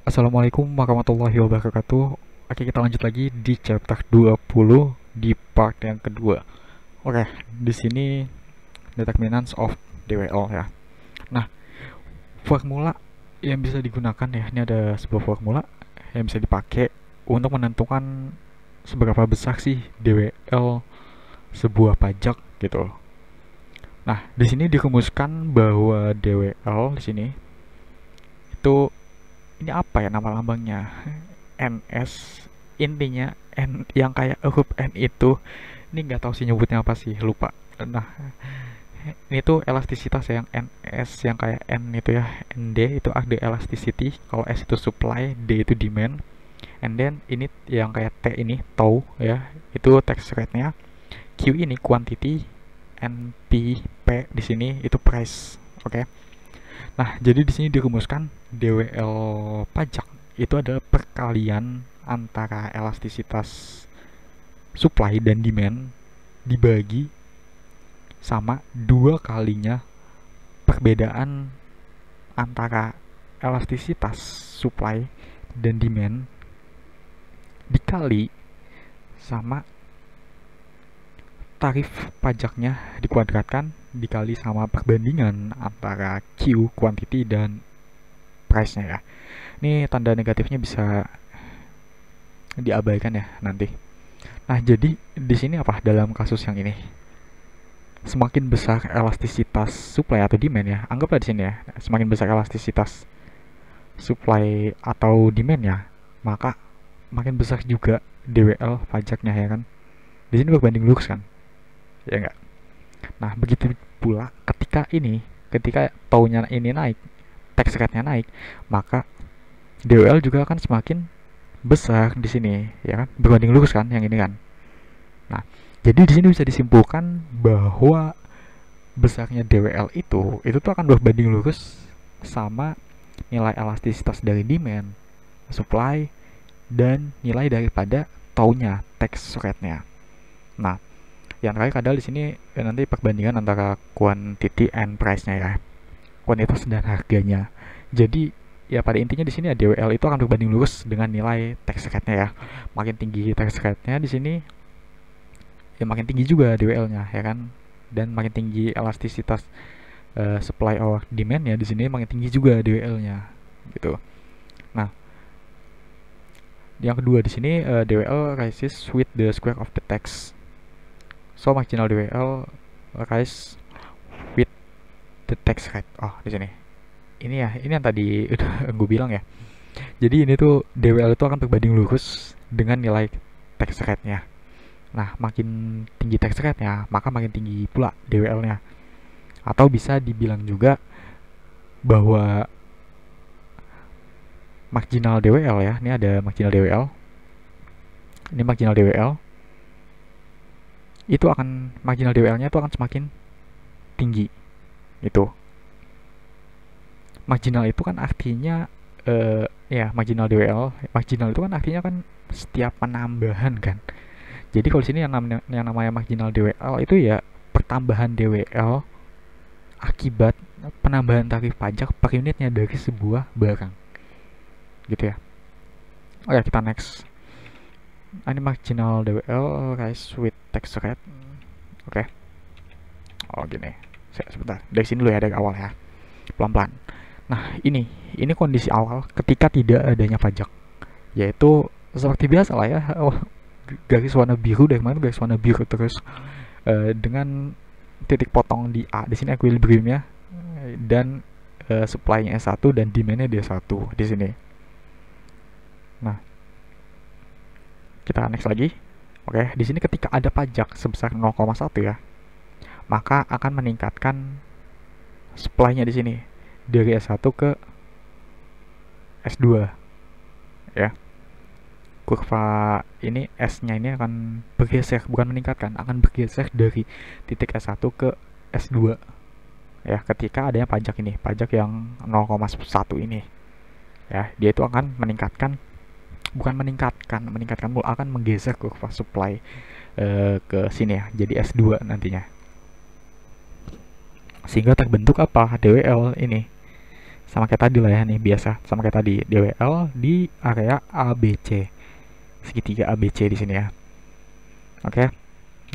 Assalamualaikum warahmatullahi wabarakatuh. Oke, kita lanjut lagi di chapter 20 di part yang kedua. Oke, di sini determinants of DWL ya. Nah, formula yang bisa digunakan ya, ini ada sebuah formula yang bisa dipakai untuk menentukan seberapa besar sih DWL sebuah pajak gitu. Nah, di sini dirumuskan bahwa DWL di sini itu ini apa ya nama lambangnya? NS, intinya N yang kayak huruf N itu, ini nggak tahu sih nyebutnya apa sih, lupa. Nah, ini tuh elastisitas ya, yang NS yang kayak N itu ya, ND itu ada elasticity, kalau S itu supply, D itu demand, and then ini yang kayak T ini tau ya, itu tax rate-nya, Q ini quantity, NP P di sini itu price. Oke. Nah, jadi di sini dirumuskan DWL pajak itu adalah perkalian antara elastisitas supply dan demand dibagi sama dua kalinya perbedaan antara elastisitas supply dan demand dikali sama tarif pajaknya dikuadratkan dikali sama perbandingan antara Q quantity dan price-nya ya. Ini tanda negatifnya bisa diabaikan ya nanti. Nah, jadi di sini apa dalam kasus yang ini? Semakin besar elastisitas supply atau demand ya, anggaplah di sini ya, semakin besar elastisitas supply atau demand ya, maka makin besar juga DWL pajaknya ya kan. Di sini berbanding lurus kan? Ya enggak? Nah, begitu pula ketika taunya ini naik, tax rate-nya naik, maka DWL juga akan semakin besar di sini, ya kan? Berbanding lurus kan yang ini kan. Nah, jadi di sini bisa disimpulkan bahwa besarnya DWL itu tuh akan berbanding lurus sama nilai elastisitas dari demand, supply, dan nilai daripada taunya, tax rate-nya. Nah, yang terakhir adalah di sini nanti perbandingan antara quantity and price-nya ya, kuantitas dan harganya. Jadi ya pada intinya di sini ya DWL itu akan berbanding lurus dengan nilai tax rate-nya ya. Makin tinggi tax rate-nya di sini, ya makin tinggi juga DWL-nya ya kan. Dan makin tinggi elastisitas supply or demand ya di sini makin tinggi juga DWL-nya gitu. Nah, yang kedua di sini DWL rises with the square of the tax. So marginal DWL rise with the tax rate. Oh, di sini. Ini yang tadi udah gue bilang ya. Jadi ini tuh DWL itu akan berbanding lurus dengan nilai tax rate-nya. Nah, makin tinggi tax rate-nya, maka makin tinggi pula DWL-nya. Atau bisa dibilang juga bahwa marginal DWL ya, ini ada marginal DWL. Ini marginal DWL. Itu akan marginal DWL-nya itu akan semakin tinggi. Itu. Marginal itu kan artinya ya marginal DWL, marginal itu kan artinya kan setiap penambahan kan. Jadi kalau sini yang namanya marginal DWL itu ya pertambahan DWL akibat penambahan tarif pajak per unitnya dari sebuah barang. Gitu ya. Oke, kita next. Ini marginal DWL rise with tax rate. Oke. Oh gini. Sebentar. Dari sini dulu ya, dari awal ya. Pelan-pelan. Nah, ini kondisi awal ketika tidak adanya pajak. Yaitu seperti biasa lah ya. Garis warna biru dari mana garis warna biru terus dengan titik potong di A. Di sini equilibriumnya dan supply-nya S1 dan demand-nya D1 di sini. Nah, kita next lagi. Oke, di sini ketika ada pajak sebesar 0,1 ya, maka akan meningkatkan supply-nya di sini dari S1 ke S2 ya. Kurva ini S-nya ini akan bergeser, bukan meningkatkan, akan bergeser dari titik S1 ke S2 ya ketika adanya pajak ini, pajak yang 0,1 ini ya, dia itu akan meningkatkan, bukan meningkatkan akan menggeser kurva supply ke sini ya, jadi S2 nantinya, sehingga terbentuk apa DWL ini. sama kayak tadi lah ya, nih biasa sama kayak tadi, DWL di area ABC, segitiga ABC di sini ya. Oke,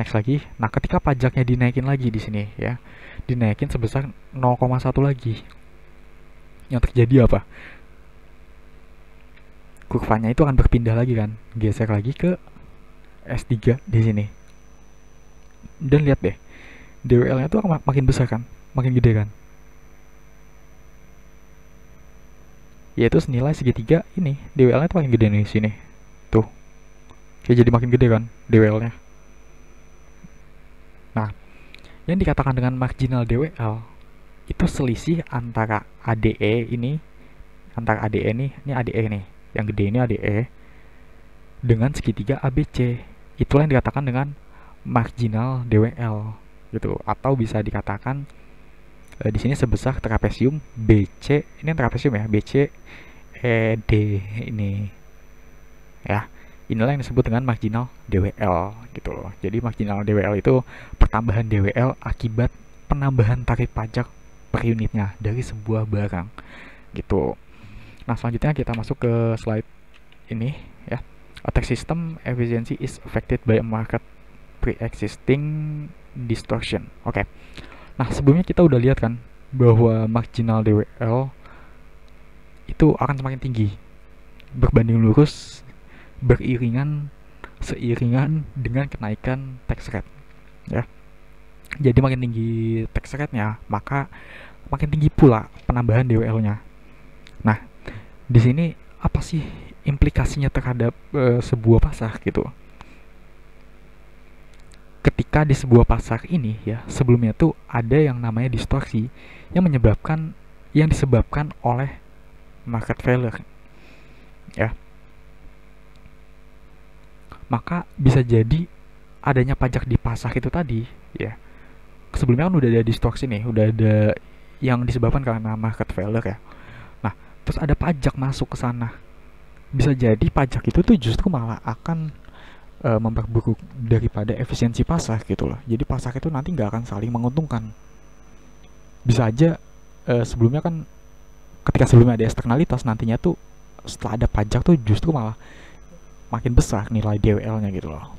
next lagi. Nah, ketika pajaknya dinaikin lagi di sini ya, dinaikin sebesar 0,1 lagi, yang terjadi apa? Kurvanya itu akan berpindah lagi kan, geser lagi ke S3 di sini. Dan lihat deh, DWL-nya itu akan makin besar kan, makin gede kan. Yaitu senilai segitiga ini, DWL-nya itu makin gede nih sini. Tuh. Kayak jadi makin gede kan DWL-nya. Nah, yang dikatakan dengan marginal DWL itu selisih antara ADE ini, antara ADE ini ADE nih, yang gede ini ADE dengan segitiga ABC. Itulah yang dikatakan dengan marginal DWL gitu, atau bisa dikatakan di sini sebesar trapesium BC, ini trapesium ya, BC ED ini ya. Inilah yang disebut dengan marginal DWL gitu loh. Jadi marginal DWL itu pertambahan DWL akibat penambahan tarif pajak per unitnya dari sebuah barang gitu. Nah, selanjutnya kita masuk ke slide ini ya. A tax system efficiency is affected by a market pre-existing distortion. Oke. Nah, sebelumnya kita udah lihat kan bahwa marginal DWL itu akan semakin tinggi berbanding lurus seiringan dengan kenaikan tax rate ya. Jadi makin tinggi tax rate-nya, maka makin tinggi pula penambahan DWL-nya. Nah, di sini apa sih implikasinya terhadap sebuah pasar gitu? Ketika di sebuah pasar ini ya, sebelumnya tuh ada yang namanya distorsi yang disebabkan oleh market failure ya. Maka bisa jadi adanya pajak di pasar itu tadi ya. Sebelumnya kan udah ada distorsi nih, udah ada yang disebabkan karena market failure ya. Nah, terus ada pajak masuk ke sana. Bisa jadi pajak itu tuh justru malah akan memperburuk daripada efisiensi pasar gitu loh. Jadi pasar itu nanti nggak akan saling menguntungkan. Bisa aja sebelumnya kan, ketika sebelumnya ada eksternalitas, nantinya tuh setelah ada pajak tuh justru malah makin besar nilai DWL-nya gitu loh.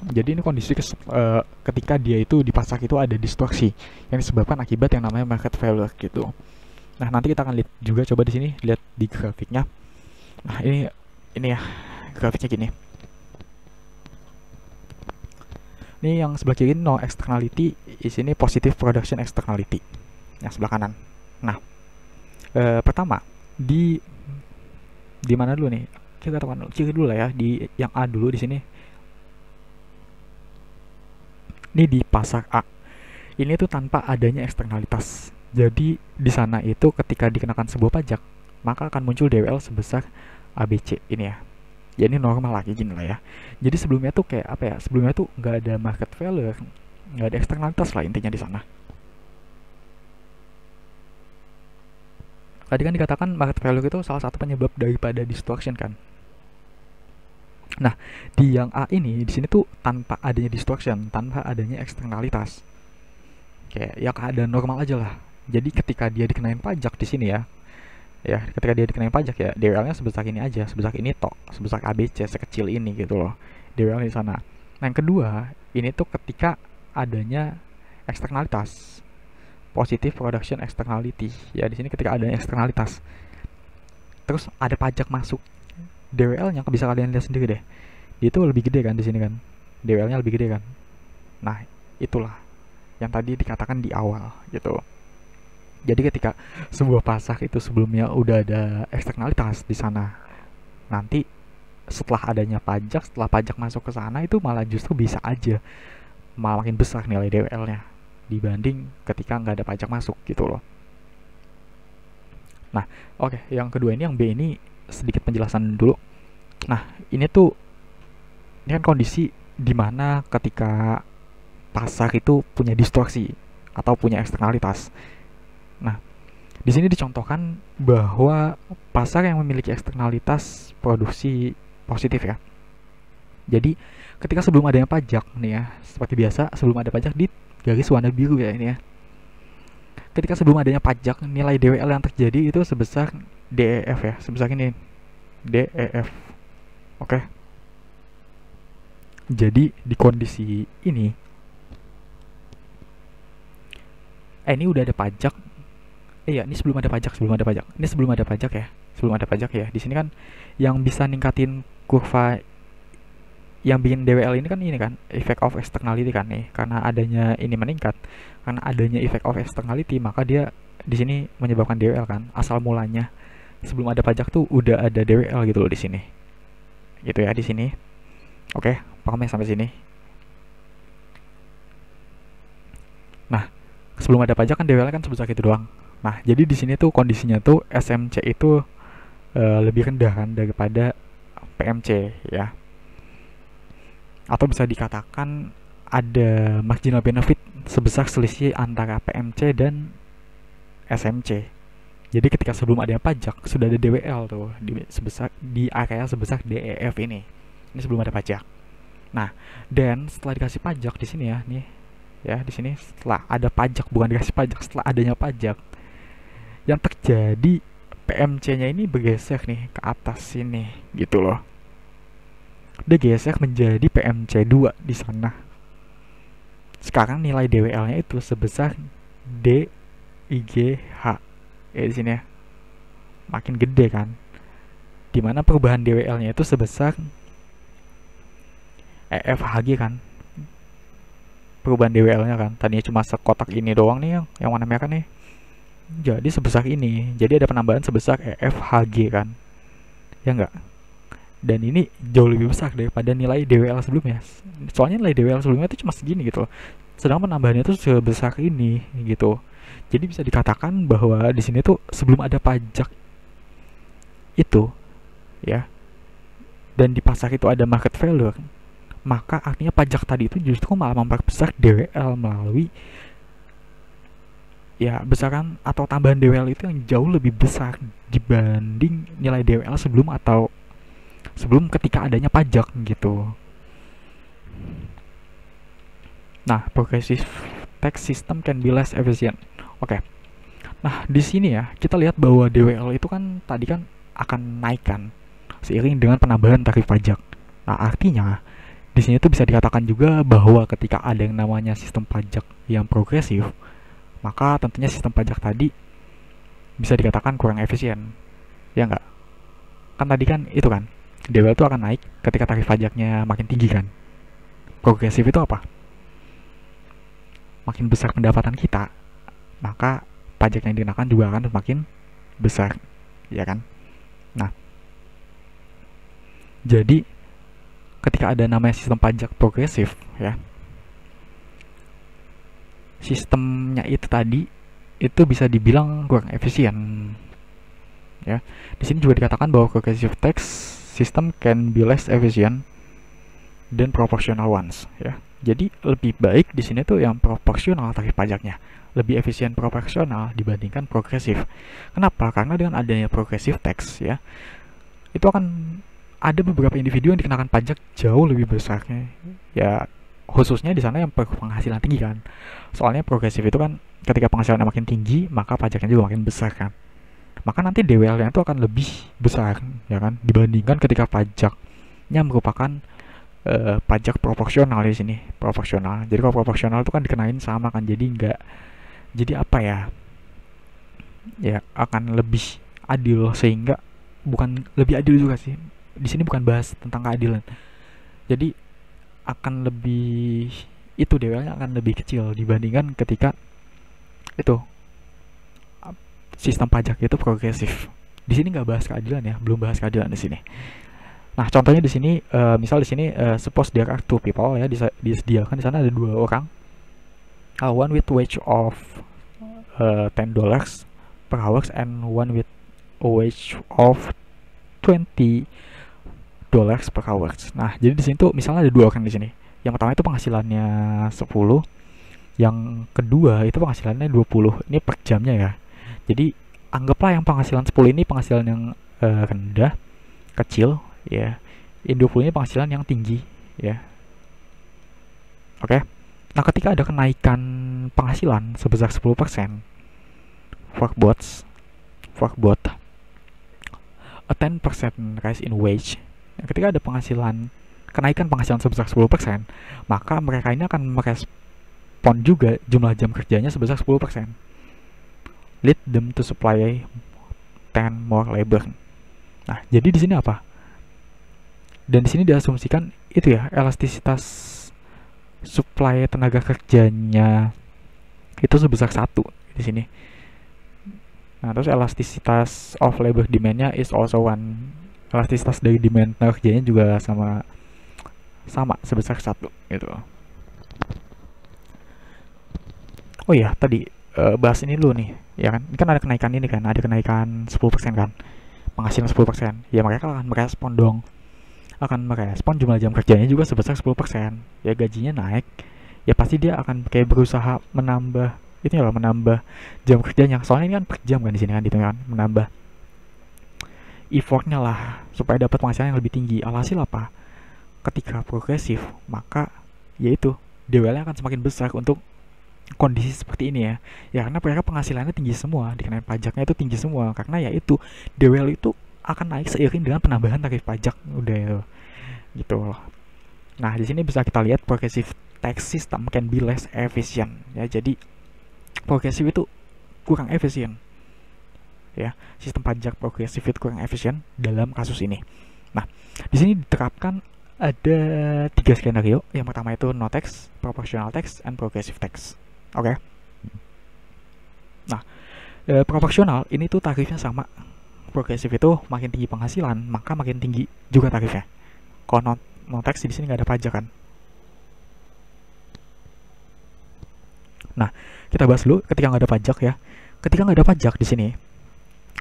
Jadi ini kondisi ketika dia itu di pasar itu ada distorsi yang disebabkan akibat yang namanya market failure gitu. Nah, nanti kita akan lihat juga, coba di sini lihat di grafiknya. Nah, ini ya grafiknya gini. Ini yang sebelah kiri no externality, di sini positive production externality. Yang sebelah kanan. Nah, pertama di mana dulu nih? Kita tekan kiri dulu lah ya, di yang A dulu di sini. Ini di pasar A. Ini tuh tanpa adanya eksternalitas. Jadi di sana itu ketika dikenakan sebuah pajak, maka akan muncul DWL sebesar ABC ini ya. Ya ini normal lagi gini lah ya. Jadi sebelumnya tuh kayak apa ya? Sebelumnya tuh nggak ada market failure, nggak ada eksternalitas lah intinya di sana. Tadi kan dikatakan market failure itu salah satu penyebab daripada distortion kan. Nah, di yang A ini, di sini tuh tanpa adanya distortion, tanpa adanya eksternalitas. Kayak ya keadaan normal aja lah. Jadi ketika dia dikenain pajak di sini ya, ketika dia dikenain pajak ya, DWL-nya sebesar ini aja, sebesar ini tok, sebesar ABC, sekecil ini gitu loh, DWL di sana. Nah, yang kedua, ini tuh ketika adanya eksternalitas, positive production externality. Ya di sini ketika ada eksternalitas, terus ada pajak masuk, DWL-nya bisa kalian lihat sendiri deh. Dia itu lebih gede kan di sini kan. DWL-nya lebih gede kan. Nah, itulah yang tadi dikatakan di awal gitu. Jadi ketika sebuah pasar itu sebelumnya udah ada eksternalitas di sana, nanti setelah adanya pajak, setelah pajak masuk ke sana itu malah justru bisa aja malah makin besar nilai DWL-nya dibanding ketika nggak ada pajak masuk gitu loh. Nah, oke, yang kedua ini, yang B ini sedikit penjelasan dulu. Nah, ini kan kondisi dimana ketika pasar itu punya distorsi atau punya eksternalitas. Nah, di sini dicontohkan bahwa pasar yang memiliki eksternalitas produksi positif ya. Jadi ketika sebelum adanya pajak nih ya, seperti biasa sebelum ada pajak di garis warna biru ya ini ya. ketika sebelum adanya pajak, nilai DWL yang terjadi itu sebesar DEF ya, sebesar ini DEF. Oke. Jadi di kondisi ini, ini udah ada pajak. Iya, ini sebelum ada pajak, sebelum ada pajak. Ini sebelum ada pajak ya, sebelum ada pajak ya. Di sini kan yang bisa ningkatin kurva, yang bikin DWL ini kan effect of externality kan nih, karena adanya ini meningkat, karena adanya effect of externality, maka dia di sini menyebabkan DWL kan. Asal mulanya sebelum ada pajak tuh udah ada DWL gitu loh di sini, gitu ya di sini. Oke, pahamnya sampai sini. Nah, sebelum ada pajak kan DWL kan sebesar itu doang. Nah, jadi di sini tuh kondisinya tuh SMC itu lebih rendah kan daripada PMC ya. Atau bisa dikatakan ada marginal benefit sebesar selisih antara PMC dan SMC. Jadi ketika sebelum ada pajak sudah ada DWL tuh di area sebesar DEF ini. Ini sebelum ada pajak. Nah, dan setelah dikasih pajak di sini ya, nih ya di sini setelah ada pajak, bukan dikasih pajak, setelah adanya pajak, yang terjadi PMC-nya ini bergeser nih ke atas sini gitu loh. Dia geser menjadi PMC2 di sana. Sekarang nilai DWL-nya itu sebesar DIGH. Ya di sini ya. Makin gede kan. Dimana perubahan DWL-nya itu sebesar EFHG kan. Perubahan DWL-nya kan. Tadinya cuma sekotak ini doang nih yang warna merah nih. Jadi sebesar ini. Jadi ada penambahan sebesar EFHG kan. Ya enggak? Dan ini jauh lebih besar daripada nilai DWL sebelumnya. Soalnya nilai DWL sebelumnya itu cuma segini gitu loh. Sedangkan penambahannya itu sebesar ini gitu. Jadi bisa dikatakan bahwa di sini tuh sebelum ada pajak itu ya, dan di pasar itu ada market failure, maka artinya pajak tadi itu justru malah memperbesar DWL melalui ya besaran atau tambahan DWL itu yang jauh lebih besar dibanding nilai DWL sebelum atau sebelum ketika adanya pajak gitu. Nah, progressive tax system can be less efficient. Oke. Nah, di sini ya kita lihat bahwa DWL itu kan tadi kan akan naikkan seiring dengan penambahan tarif pajak. Nah, artinya di sini tuh bisa dikatakan juga bahwa ketika ada yang namanya sistem pajak yang progresif, maka tentunya sistem pajak tadi bisa dikatakan kurang efisien. Ya enggak? Kan tadi kan itu kan DWL itu akan naik ketika tarif pajaknya makin tinggi kan. Progresif itu apa? Makin besar pendapatan kita, maka pajak yang dikenakan juga akan semakin besar, ya kan? Nah, jadi ketika ada namanya sistem pajak progresif, ya, sistemnya itu tadi itu bisa dibilang kurang efisien, ya. Di sini juga dikatakan bahwa progressive tax system can be less efficient than proportional ones, ya. Jadi lebih baik di sini tuh yang proporsional tarif pajaknya, lebih efisien proporsional dibandingkan progresif. Kenapa? Karena dengan adanya progressive tax ya, itu akan ada beberapa individu yang dikenakan pajak jauh lebih besarnya. Ya khususnya di sana yang penghasilan tinggi kan. Soalnya progresif itu kan ketika penghasilannya makin tinggi, maka pajaknya juga makin besar kan. Maka nanti DWL-nya itu akan lebih besar ya kan dibandingkan ketika pajaknya merupakan pajak proporsional di sini, proporsional. Jadi kalau proporsional itu kan dikenain sama kan, jadi enggak, jadi apa ya? Ya akan lebih adil, sehingga bukan lebih adil juga sih. Di sini bukan bahas tentang keadilan. Jadi akan lebih itu DWL-nya akan lebih kecil dibandingkan ketika itu sistem pajak itu progresif. Di sini nggak bahas keadilan ya, belum bahas keadilan di sini. Nah, contohnya di sini, misal di sini, suppose there are two people ya, disediakan di sana ada dua orang, one with wage of $10 per hour and one with a wage of $20 per hour. Nah, jadi di sini tuh misalnya ada dua orang di sini. Yang pertama itu penghasilannya 10, yang kedua itu penghasilannya 20. Ini per jamnya ya. Jadi anggaplah yang penghasilan 10 ini penghasilan yang rendah, kecil ya. Yang 20 ini penghasilan yang tinggi ya. Oke. Nah, ketika ada kenaikan penghasilan sebesar 10%, workbot a 10% rise in wage. Ketika ada kenaikan penghasilan sebesar 10%, maka mereka ini akan merespon juga jumlah jam kerjanya sebesar 10%. Lead them to supply 10 more labor. Nah, jadi di sini apa? Dan di sini diasumsikan itu ya, elastisitas supply tenaga kerjanya itu sebesar 1 di sini. Nah, terus elastisitas of labor demand-nya is also 1. Elastisitas dari demand tenaga kerjanya juga sama sebesar 1 gitu. Oh iya, tadi bahas ini dulu nih, ya kan? Ini kan ada kenaikan ini kan, ada kenaikan 10% kan. Penghasilan 10%. Ya mereka akan merespon dong. Akan merespon jumlah jam kerjanya juga sebesar 10%. Ya gajinya naik. Ya pasti dia akan kayak berusaha menambah jam kerjanya. Soalnya ini kan per jam kan di sini kan gitu kan, menambah effortnya lah supaya dapat penghasilan yang lebih tinggi. Alhasil apa? Ketika progresif, maka yaitu DWL-nya akan semakin besar untuk kondisi seperti ini ya. Ya karena mereka penghasilannya tinggi semua, dikenain pajaknya itu tinggi semua. Karena ya itu DWL itu akan naik seiring dengan penambahan tarif pajak. Udah itu. Gitu loh. Nah, di sini bisa kita lihat progressive tax system can be less efficient ya. Jadi progresif itu kurang efisien. Ya, sistem pajak progresif itu kurang efisien dalam kasus ini. Nah, di sini diterapkan ada 3 skenario. Yang pertama itu no tax, proportional tax, and progressive tax. Oke. Nah, proporsional ini tuh tarifnya sama. Progresif itu makin tinggi penghasilan, maka makin tinggi juga tarifnya. Kalau no tax di sini nggak ada pajak kan. Nah, kita bahas dulu ketika nggak ada pajak ya. Ketika nggak ada pajak di sini,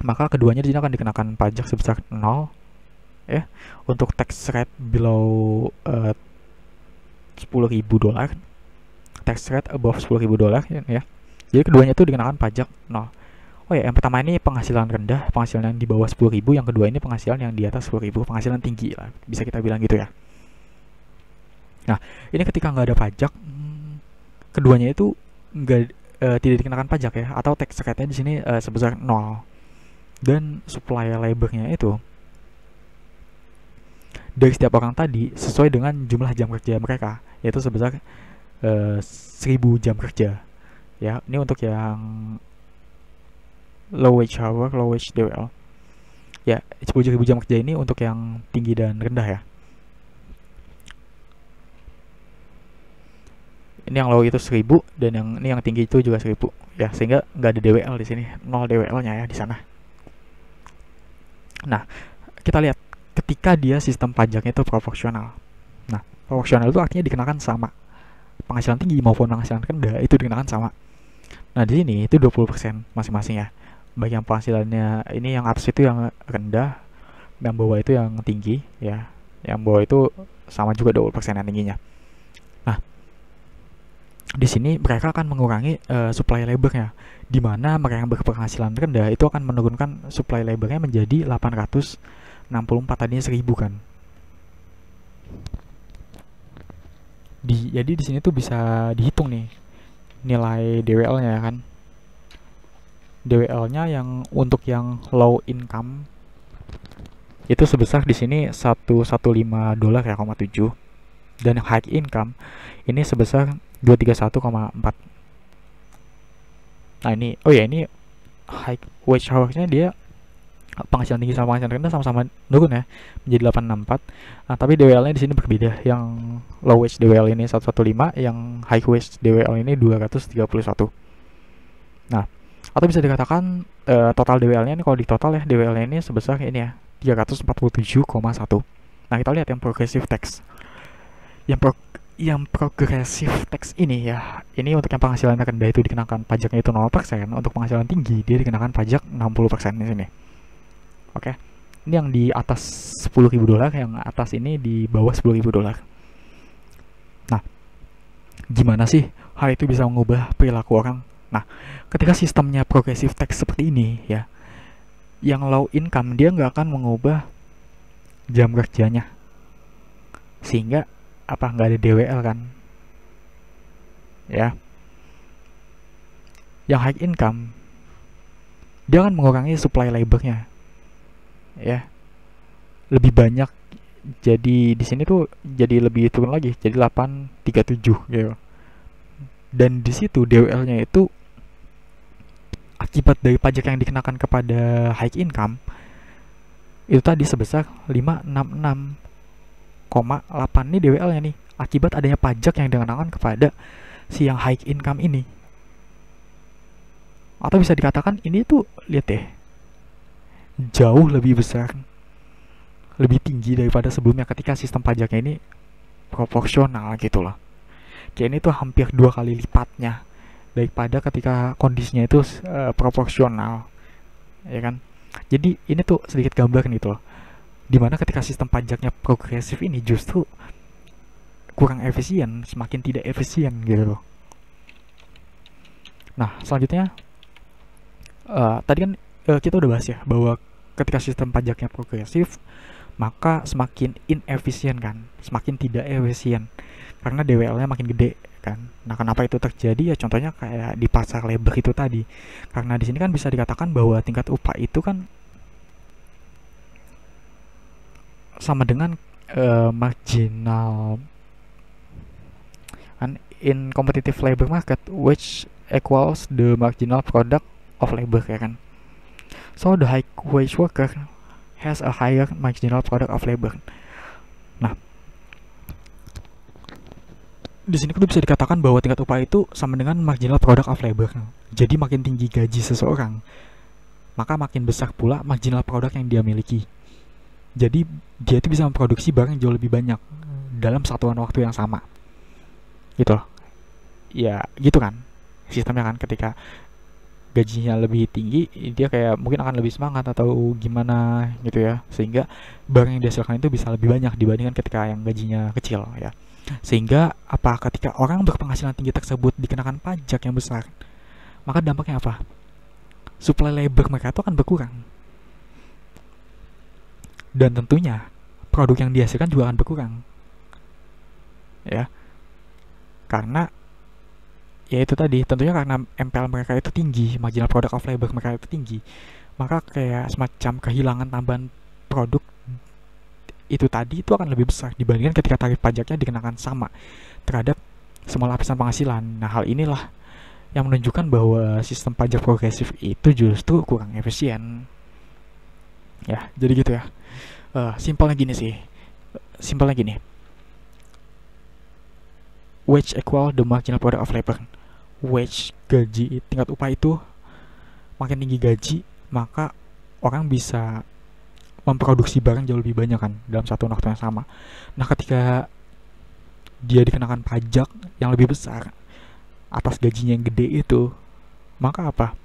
maka keduanya di sini akan dikenakan pajak sebesar 0 ya. Untuk tax rate below $10.000, tax rate above $10.000 ya. Jadi keduanya itu dikenakan pajak 0. Oh ya, yang pertama ini penghasilan rendah, penghasilan yang di bawah 10.000, yang kedua ini penghasilan yang di atas 10.000, penghasilan tinggi lah, bisa kita bilang gitu ya. Nah, ini ketika nggak ada pajak, keduanya itu tidak dikenakan pajak ya, atau tax rate-nya di sini sebesar 0. Dan supply labor-nya itu dari setiap orang tadi sesuai dengan jumlah jam kerja mereka, yaitu sebesar 1.000 jam kerja. Ya, ini untuk yang low wage hour, low wage DWL. Ya, 10.000 jam kerja ini untuk yang tinggi dan rendah ya. Ini yang low itu 1.000 dan ini yang tinggi itu juga 1.000 ya, sehingga nggak ada DWL di sini, 0 DWL-nya ya di sana. Nah, kita lihat ketika dia sistem pajaknya itu proporsional. Nah, proporsional itu artinya dikenakan sama. Penghasilan tinggi maupun penghasilan rendah itu dikenakan sama. Nah, di sini itu 20% masing-masing ya. Baik yang penghasilannya ini yang atas itu yang rendah, yang bawah itu yang tinggi ya. Yang bawah itu sama juga 20% yang tingginya. Nah, di sini mereka akan mengurangi supply labornya, di mana mereka yang berpenghasilan rendah itu akan menurunkan supply labornya menjadi 864, tadinya 1.000 kan. Jadi di sini tuh bisa dihitung nih nilai DWL-nya kan. DWL-nya yang untuk yang low income itu sebesar di sini $115 ya, $7. Dan yang high income ini sebesar 231,4. Nah, ini ini high wage hour-nya dia penghasilan tinggi sama penghasilan rendah sama-sama turun ya menjadi 864. Nah, tapi DWL-nya di sini berbeda. Yang low wage DWL ini 115, yang high wage DWL ini 231. Nah, atau bisa dikatakan total DWL-nya ini, kalau di total ya DWL-nya ini sebesar ini ya 347,1. Nah, kita lihat yang progressive tax. Yang progressive tax ini ya, ini untuk yang penghasilan rendah itu dikenakan pajaknya itu 0%, untuk penghasilan tinggi dia dikenakan pajak 60% di sini. Oke. Ini yang di atas $10.000, yang atas ini di bawah $10.000. Nah, gimana sih hal itu bisa mengubah perilaku orang? Nah, ketika sistemnya progressive tax seperti ini ya, yang low income dia nggak akan mengubah jam kerjanya, sehingga nggak ada DWL kan ya. Yang high income dia akan mengurangi supply labornya, ya, lebih banyak. Jadi di sini tuh jadi lebih turun lagi, jadi 837 gitu. Dan di situ DWL-nya itu akibat dari pajak yang dikenakan kepada high income itu tadi sebesar 566,8. Ini DWL-nya nih, akibat adanya pajak yang dikenakan kepada si yang high income ini. Atau bisa dikatakan ini tuh, lihat deh, jauh lebih besar, lebih tinggi daripada sebelumnya ketika sistem pajaknya ini proporsional gitu loh. Kayak ini tuh hampir 2 kali lipatnya daripada ketika kondisinya itu proporsional, ya kan. Jadi ini tuh sedikit gambaran gitu loh, dimana ketika sistem pajaknya progresif ini justru kurang efisien, semakin tidak efisien gitu loh. Nah selanjutnya, tadi kan kita udah bahas ya bahwa ketika sistem pajaknya progresif maka semakin inefisien kan, semakin tidak efisien karena DWL-nya makin gede kan. Nah kenapa itu terjadi ya, contohnya kayak di pasar labor itu tadi, karena di sini kan bisa dikatakan bahwa tingkat upah itu kan sama dengan marginal kan, in competitive labor market which equals the marginal product of labor, ya kan. So the high wage worker has a higher marginal product of labor. Nah, di sini kudu bisa dikatakan bahwa tingkat upah itu sama dengan marginal product of labor. Jadi makin tinggi gaji seseorang, maka makin besar pula marginal product yang dia miliki. Jadi dia itu bisa memproduksi barang jauh lebih banyak dalam satuan waktu yang sama. Gitu loh. Ya, gitu kan sistemnya kan, ketika gajinya lebih tinggi, dia kayak mungkin akan lebih semangat atau gimana gitu ya, sehingga barang yang dihasilkan itu bisa lebih banyak dibandingkan ketika yang gajinya kecil ya. Sehingga apa, ketika orang berpenghasilan tinggi tersebut dikenakan pajak yang besar, maka dampaknya apa? Supply labor mereka itu akan berkurang, dan tentunya produk yang dihasilkan juga akan berkurang ya, karena ya itu tadi, tentunya karena MPL mereka itu tinggi, marginal product of labor mereka itu tinggi, maka kayak semacam kehilangan tambahan produk itu tadi itu akan lebih besar dibandingkan ketika tarif pajaknya dikenakan sama terhadap semua lapisan penghasilan. Nah hal inilah yang menunjukkan bahwa sistem pajak progresif itu justru kurang efisien ya. Jadi gitu ya, simpelnya gini, wage equal the marginal product of labor. Wage, gaji, tingkat upah itu makin tinggi gaji, maka orang bisa memproduksi barang jauh lebih banyak kan dalam satu waktu yang sama. Nah ketika dia dikenakan pajak yang lebih besar atas gajinya yang gede itu, maka apa?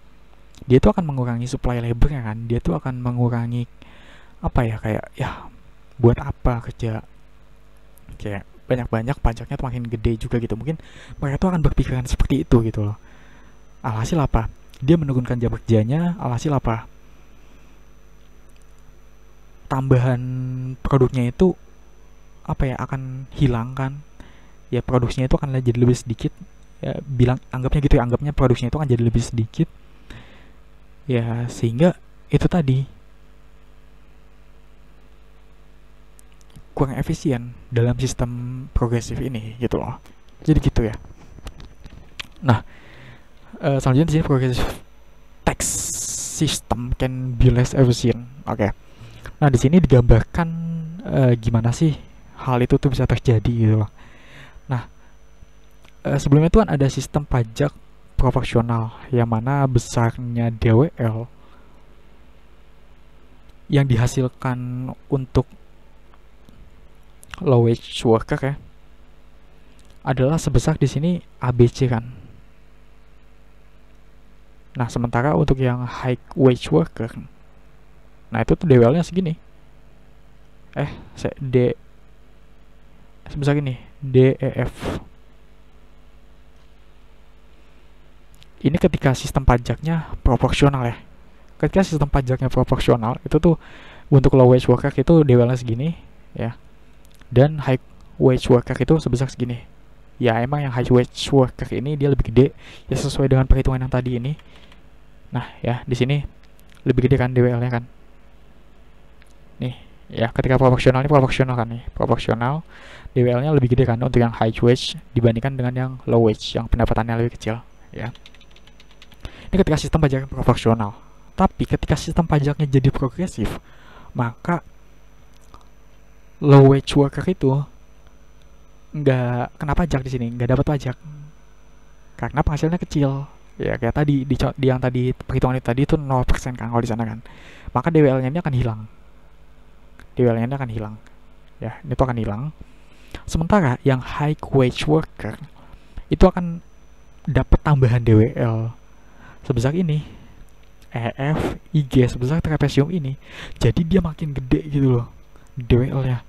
Dia itu akan mengurangi supply labornya kan. Dia itu akan mengurangi apa ya, kayak ya buat apa kerja kayak banyak-banyak, pajaknya tuh makin gede juga gitu. Mungkin mereka tuh akan berpikiran seperti itu gitu loh. Alhasil apa? Dia menurunkan jam kerjanya, alhasil apa? Tambahan produknya itu apa ya, akan hilang kan. Ya produksinya itu akan jadi lebih sedikit. Ya anggapnya gitu ya, anggapnya produksinya itu akan jadi lebih sedikit. Ya sehingga itu tadi kurang efisien dalam sistem progresif ini gitu loh. Jadi gitu ya. Nah, selanjutnya di sini progressive tax system can be less efficient. Oke. Nah, di sini digambarkan gimana sih hal itu tuh bisa terjadi gitu loh. Nah, sebelumnya itu kan ada sistem pajak proporsional yang mana besarnya DWL yang dihasilkan untuk low wage worker ya adalah sebesar di sini ABC kan. Nah sementara untuk yang high wage worker, nah itu tuh DWL-nya segini, sebesar ini DEF. Ini ketika sistem pajaknya proporsional ya. Ketika sistem pajaknya proporsional itu tuh untuk low wage worker itu DWL-nya segini ya, dan high wage worker itu sebesar segini. Ya emang yang high wage worker ini dia lebih gede ya sesuai dengan perhitungan yang tadi ini. Nah ya di sini lebih gede kan DWL-nya kan. Nih, ya ketika proporsional ini proporsional kan nih. Proporsional DWL-nya lebih gede kan untuk yang high wage dibandingkan dengan yang low wage yang pendapatannya lebih kecil, ya. Ini ketika sistem pajaknya proporsional. Tapi ketika sistem pajaknya jadi progresif, maka low wage worker itu nggak kena pajak di sini, nggak dapat pajak karena penghasilannya kecil. Ya kayak tadi di yang tadi perhitungan itu tadi itu 0% kan kalau di sana kan. Maka DWL-nya ini akan hilang. DWL-nya ini akan hilang. Ya, itu akan hilang. Sementara yang high wage worker itu akan dapat tambahan DWL sebesar ini. EF, IG sebesar trapesium ini. Jadi dia makin gede gitu loh DWL-nya.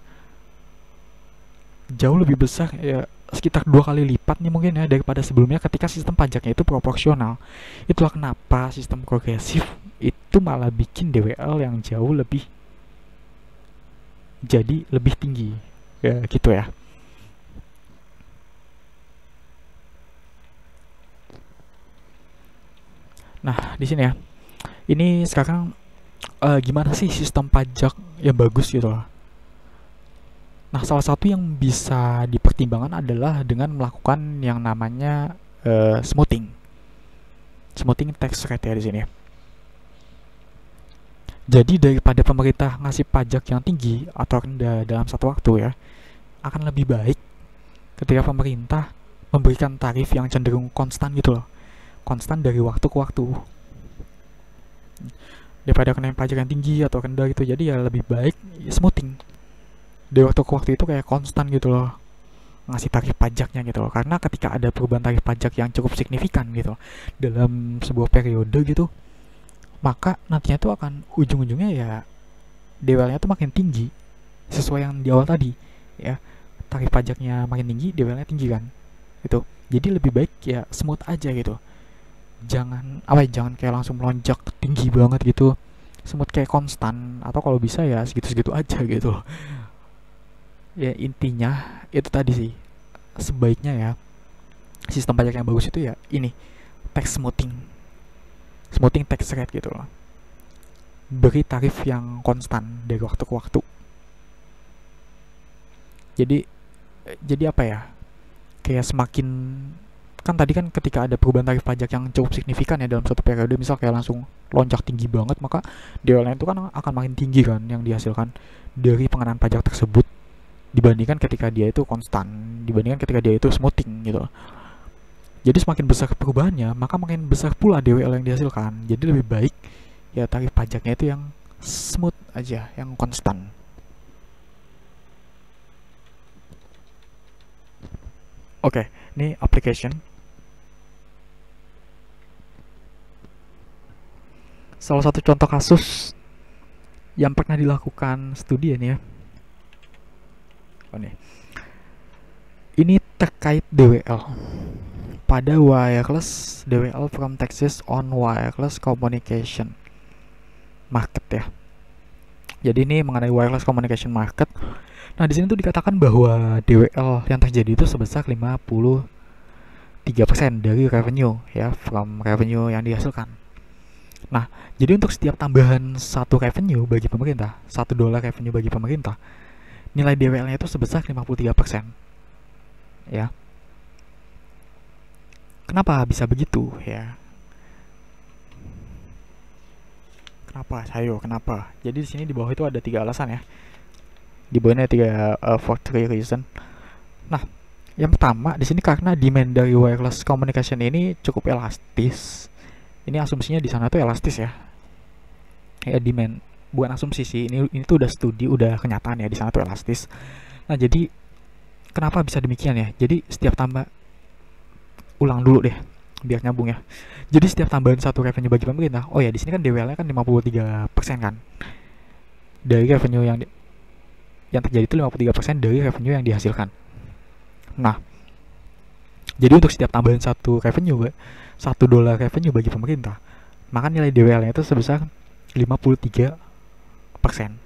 Jauh lebih besar ya, sekitar 2 kali lipat nih mungkin ya daripada sebelumnya ketika sistem pajaknya itu proporsional. Itulah kenapa sistem progresif itu malah bikin DWL yang jauh lebih jadi lebih tinggi ya gitu ya. Nah di sini ya, ini sekarang gimana sih sistem pajak yang bagus gitu loh. Nah, salah satu yang bisa dipertimbangkan adalah dengan melakukan yang namanya smoothing. Smoothing tax rate ya di sini. Jadi daripada pemerintah ngasih pajak yang tinggi atau rendah dalam satu waktu ya, akan lebih baik ketika pemerintah memberikan tarif yang cenderung konstan gitu loh. Konstan dari waktu ke waktu. Daripada kena pajak yang tinggi atau rendah gitu, jadi ya lebih baik smoothing. Dari waktu ke waktu itu kayak konstan gitu loh ngasih tarif pajaknya gitu loh, karena ketika ada perubahan tarif pajak yang cukup signifikan gitu loh, dalam sebuah periode gitu, maka nantinya tuh akan ujung-ujungnya ya DWL-nya tuh makin tinggi sesuai yang di awal tadi ya, tarif pajaknya makin tinggi DWL-nya tinggi kan itu. Jadi lebih baik ya smooth aja gitu, jangan jangan kayak langsung melonjak tinggi banget gitu, smooth kayak konstan, atau kalau bisa ya segitu-segitu aja gitu loh. Ya intinya itu tadi sih, sebaiknya ya sistem pajak yang bagus itu ya ini tax smoothing tax rate gitu loh, beri tarif yang konstan dari waktu ke waktu. Jadi apa ya, kayak semakin kan tadi kan ketika ada perubahan tarif pajak yang cukup signifikan ya dalam suatu periode, misal kayak langsung lonjak tinggi banget, maka DWL itu kan akan makin tinggi kan yang dihasilkan dari pengenaan pajak tersebut dibandingkan ketika dia itu konstan, dibandingkan ketika dia itu smoothing gitu. Jadi semakin besar perubahannya, maka makin besar pula DWL yang dihasilkan. Jadi lebih baik ya tarif pajaknya itu yang smooth aja, yang konstan. Oke, ini application. Salah satu contoh kasus yang pernah dilakukan studi ini ya. Ini terkait DWL pada wireless DWL from Texas on wireless communication market ya. Jadi ini mengenai wireless communication market. Nah di sini tuh dikatakan bahwa DWL yang terjadi itu sebesar 53% dari revenue ya, from revenue yang dihasilkan. Nah jadi untuk setiap tambahan satu revenue bagi pemerintah, $1 revenue bagi pemerintah, nilai DWL-nya itu sebesar 53% ya. Kenapa bisa begitu ya? Kenapa? Jadi di sini di bawah itu ada 3 alasan ya. Di bawahnya ada 3 for 3 reason. Nah, yang pertama di sini karena demand dari wireless communication ini cukup elastis. Ini asumsinya di sana tuh elastis ya. Ya demand, bukan asumsi sih, ini tuh udah studi, udah kenyataan ya, di sana tuh elastis. Nah jadi kenapa bisa demikian ya? Jadi setiap tambah, ulang dulu deh biar nyambung ya. Jadi setiap tambahan satu revenue bagi pemerintah, oh ya di sini kan DWL-nya kan 53% kan dari revenue yang terjadi itu 53% dari revenue yang dihasilkan. Nah jadi untuk setiap tambahan satu revenue, $1 revenue bagi pemerintah, maka nilai DWL-nya itu sebesar 53%.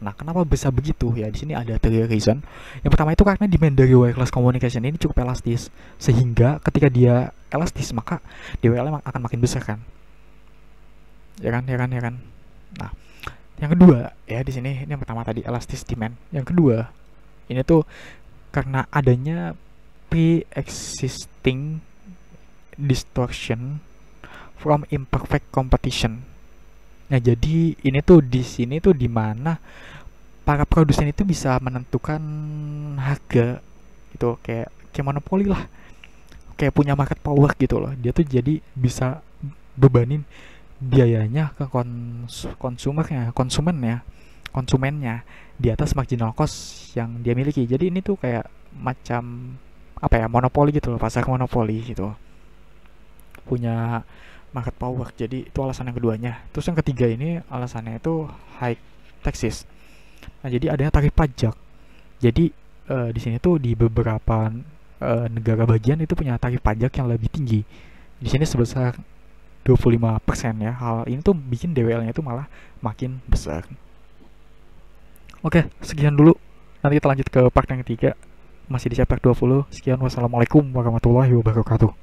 Nah, kenapa bisa begitu? Ya, di sini ada 3 reason. Yang pertama itu karena demand dari wireless communication ini cukup elastis, sehingga ketika dia elastis, maka DWL akan makin besar kan? Ya kan? Nah, yang kedua ya di sini, ini yang pertama tadi elastic demand. Yang kedua, ini tuh karena adanya pre-existing distortion from imperfect competition. Nah, jadi ini tuh di sini tuh di mana para produsen itu bisa menentukan harga gitu, kayak monopoli lah, kayak punya market power gitu loh. Dia tuh jadi bisa bebanin biayanya ke konsumennya di atas marginal cost yang dia miliki. Jadi ini tuh kayak macam apa ya, monopoli gitu loh, pasar monopoli gitu, punya market power. Jadi itu alasan yang keduanya. Terus yang ketiga ini alasannya itu high taxes. Nah, jadi adanya tarif pajak. Jadi di sini tuh di beberapa negara bagian itu punya tarif pajak yang lebih tinggi. Di sini sebesar 25% ya. Hal ini tuh bikin DWL-nya itu malah makin besar. Oke, sekian dulu. Nanti kita lanjut ke part yang ketiga. Masih di chapter 20. Sekian, wassalamualaikum warahmatullahi wabarakatuh.